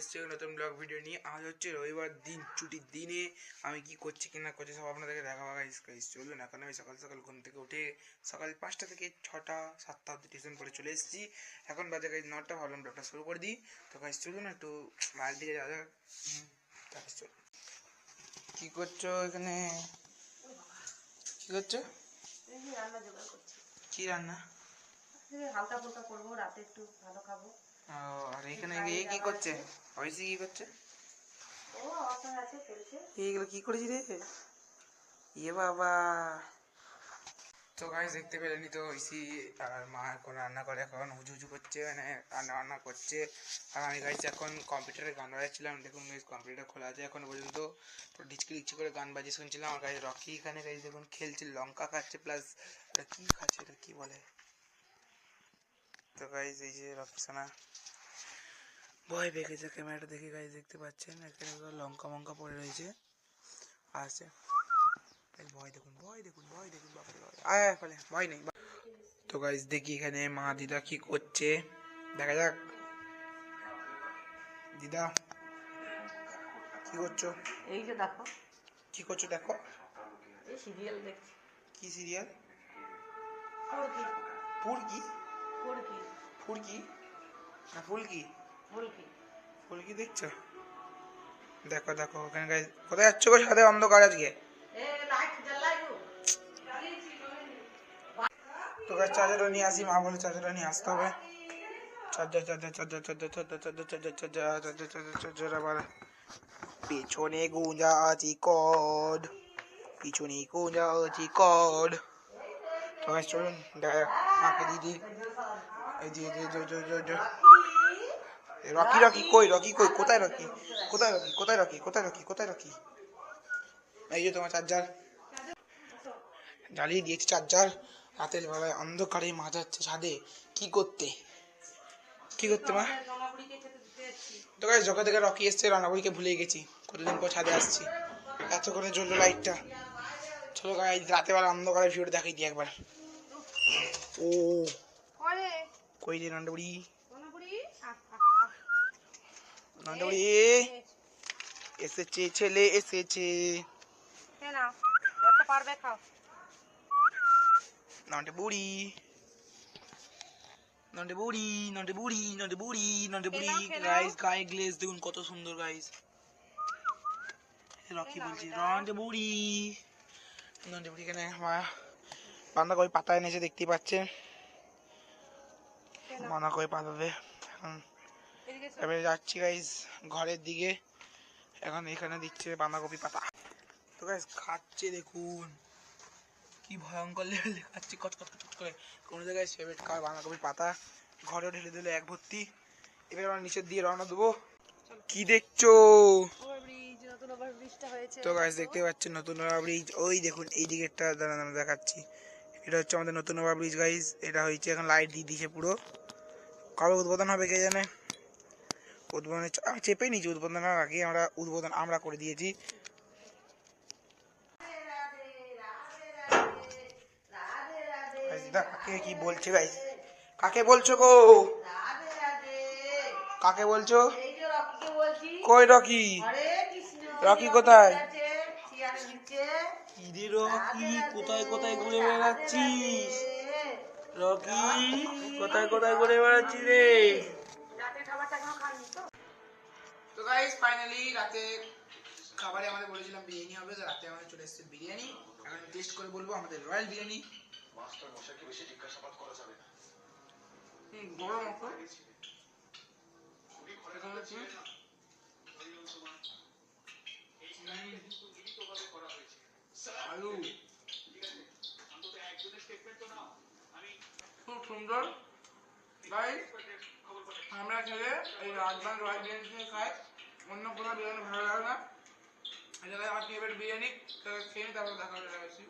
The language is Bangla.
এসেছি নতুন ব্লগ ভিডিও নিয়ে। আজ হচ্ছে রবিবার দিন, ছুটির দিনে আমি কি করছি কি না করছি সব আপনাদেরকে দেখাবো গাইস। চলুন, এখন আমি সকাল সকাল ঘুম থেকে উঠে সকাল 5টা থেকে 6টা 7টা অবধি টিউশন পড়ে চলে এসেছি। এখন বাজে গাইস 9টা, ভাবলাম ব্লগটা শুরু করে দিই। তো গাইস চলুন একটু বাইরের দিকে যাওয়া যাক। কি করছো এখানে? কি করছো? কি রান্না? হালকা ফুলকা করবো, রাতে একটু ভালো খাবো। আর এখানে গিয়ে কি করছে? ঐশী কি করছে? ও আমার সঙ্গে আছে, খেলছে। এইগুলো কি করেছি রে? ইয়ে বাবা! তো গাইস দেখতে পেলেনি তো, ঐশী আর মা এখন রান্না করে, এখন হুজু করছে, মানে রান্না করছে। আর আমি গাইস এখন কম্পিউটারে গান বাজাচ্ছিলাম। দেখুন গাইস কম্পিউটার খোলা আছে এখনো পর্যন্ত, ডিচকি ডিচকি করে গান বাজিয়ে শুনছিলাম। আর গাইস রকি এখানে গাইস দেখুন খেলছে, লঙ্কা খাচ্ছে, প্লাস এটা কি খাচ্ছে, এটা কি বলে? তো গাইস এই যে রকি সোনা ভয় পেয়ে গেছে, ক্যামেরাটা দেখে গাইস দেখতে পাচ্ছেন এখানে লঙ্কা মঙ্কা পড়ে রয়েছে। আছে ভয় দেখুন, ভয় দেখুন, ভয় দেখুন, বাপরে আয় ফেলে ভয় নেই। তো গাইস দেখি এখানে মা দিদা কি করছে, দেখা যাক। দিদা কি করছো? এই যে দেখো, কি করছো দেখো? এই সিরিয়াল দেখছি। কি সিরিয়াল? ফুলকি। ফুলকি? ফুলকি ফুলকি না ফুলকি? ফুলকি ফুলকি দেখছো? দেখো দেখো ওখানে গাইস। কোথায় যাচ্ছ গো? সাথে অন্ধকার আজকে। তো গাইস চার্জারটা নিয়ে আসি, মা বলে চার্জারটা নিয়ে আসতে হবে। চার্জার আবার পিছনে গুঁজা আছে কড, পিছনে গুঁজা আছে কড। তো গাইস চলুন দেখা যাক, মাকে দিদি এই যে রকি রকি কই, রকি কই, কোথায় রকি, কোথায় রকি, কোথায় রকি, কোথায় রকি, কোথায় রকি? এই যে তোমার চার্জার জ্বালিয়ে দিয়েছি। চার্জার রাতের বেলায় অন্ধকারে মা যাচ্ছে ছাদে কি করতে, কি করতে মা? তো গাইস যখন থেকে রকি এসছে রান্নাবুড়িকে ভুলে গেছি, কতদিন পর ছাদে আসছি, এত করে জ্বললো লাইটটা। চলো গাইস রাতে বেলা অন্ধকারে ভিডিওটা দেখাই দিই একবার। ও কই রে রান্নাবুড়ি, রান্নাবুড়ি এসেছে, ছেলে এসেছে। নন্টে বুড়ি, নন্টে বুড়ি, নন্টে বুড়ি, নন্টে বুড়ি, নন্টে বুড়ি। গাইস গায়ে গ্লেজ দেখুন কত সুন্দর গাইস। রকি বলছি নন্টে বুড়ি, নন্টে বুড়ি। এখানে বাঁধাকপি পাতা এনেছে দেখতেই পাচ্ছেন, বাঁধাকপি পাতাতে এখন এবারে যাচ্ছি গাইস ঘরের দিকে। এখন এখানে দিচ্ছে বাঁধাকপি পাতা। তো গাইস খাচ্ছে দেখুন কি ভয়ঙ্কর লেভেলে খাচ্ছি, কচকচ কচকচ করে। কোনো জায়গায় ফেভারিট খাওয়ার বাঁধাকপি পাতা, ঘরেও ঢেলে দিলে এক ভর্তি। এবার আমরা নিচের দিয়ে রওনা দেবো। কি দেখছো? তো গাইস দেখতে পাচ্ছেন নতুন ব্রিজ, ওই দেখুন এই দিকেরটা দাঁড়ান আমরা দেখাচ্ছি। এটা হচ্ছে আমাদের নতুন ব্রিজ গাইস। এটা হয়েছে এখন লাইট দিয়ে দিয়েছে পুরো। কবে উদ্বোধন হবে কে জানে? উদ্বোধনে আমি চেপে নিয়েছি, উদ্বোধনের আগে উদ্বোধন আমরা করে দিয়েছি। কাকে কি বলছে গাইস? কাকে বলছো গো? কাকে বলছো? কই রকি? রকি কোথায়? কিরে রকি কোথায় কোথায় ঘুরে বেড়াচ্ছিস? রকি কোথায় কোথায় ঘুরে বেড়াচ্ছিস রে? তো গাইস ফাইনালি রাতে খাবারে আমাদের বলেছিলাম বিরিয়ানি হবে, তো রাতে আমাদের চলে এসেছে বিরিয়ানি। এখন টেস্ট করে বলবো আমাদের রয়্যাল বিরিয়ানি। মাস্টার মশাইকে বেশি জিজ্ঞাসাবাদ করা যাবে না। বড় মতো আলু খুব সুন্দর গাইস। আমরা খেলে এই রাজবান রয়্যাল বিরিয়ানি খাই, অন্য কোনো বিরিয়ানি ভালো লাগে না। এটা আমার ফেভারিট বিরিয়ানি, খেয়ে তারপর দেখা হয়ে গেছি।